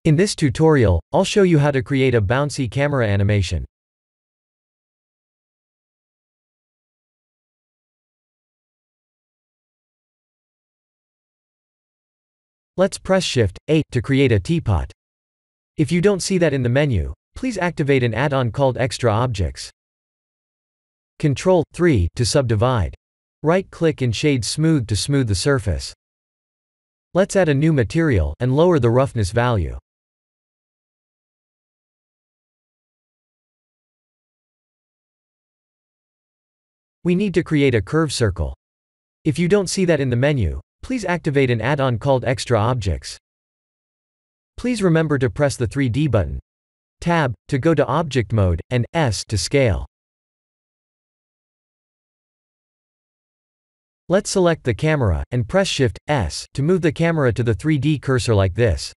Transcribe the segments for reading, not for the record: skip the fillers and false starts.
In this tutorial, I'll show you how to create a bouncy camera animation. Let's press Shift-A to create a teapot. If you don't see that in the menu, please activate an add-on called Extra Objects. Ctrl+3 to subdivide. Right-click and shade Smooth to smooth the surface. Let's add a new material and lower the roughness value. We need to create a curve circle. If you don't see that in the menu, please activate an add-on called Extra Objects. Please remember to press the 3D button, Tab to go to Object Mode, and S to scale. Let's select the camera, and press Shift-S to move the camera to the 3D cursor like this.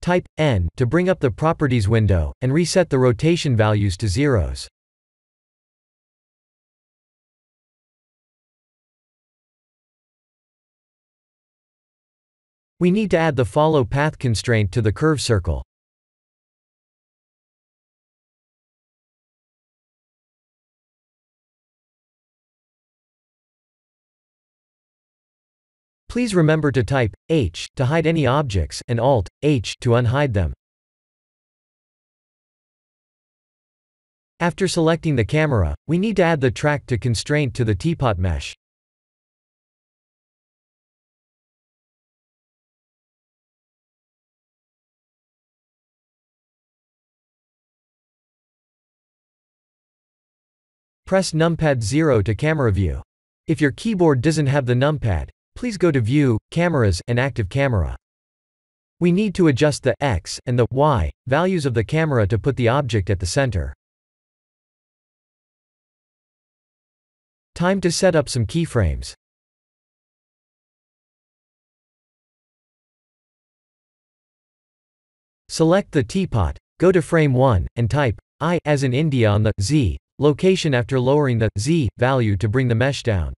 Type N to bring up the Properties window, and reset the rotation values to zeros. We need to add the Follow Path constraint to the curve circle. Please remember to type H to hide any objects and Alt-H to unhide them. After selecting the camera, we need to add the track to constraint to the teapot mesh. Press numpad 0 to camera view. If your keyboard doesn't have the numpad, please go to View, Cameras, and Active Camera. We need to adjust the X and the Y values of the camera to put the object at the center. Time to set up some keyframes. Select the teapot, go to frame 1, and type I as in India on the Z location after lowering the Z value to bring the mesh down.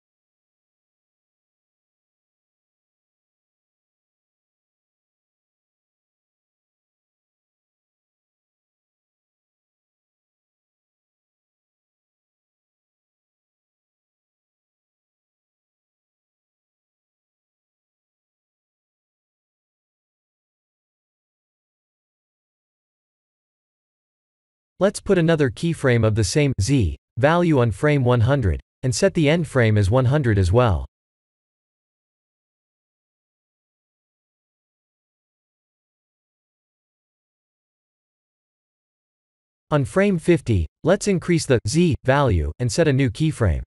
Let's put another keyframe of the same Z value on frame 100, and set the end frame as 100 as well. On frame 50, let's increase the Z value and set a new keyframe.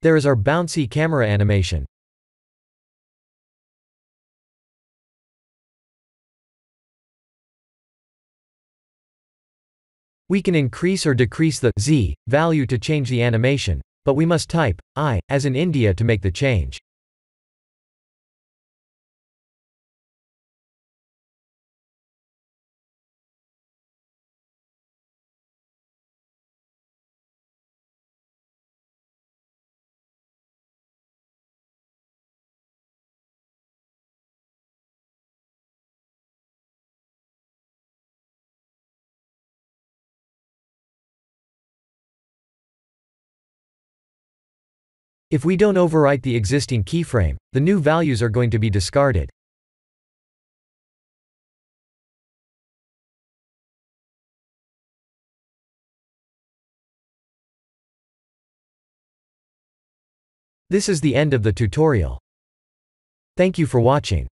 There is our bouncy camera animation. We can increase or decrease the Z value to change the animation, but we must type I as in India to make the change. If we don't overwrite the existing keyframe, the new values are going to be discarded. This is the end of the tutorial. Thank you for watching.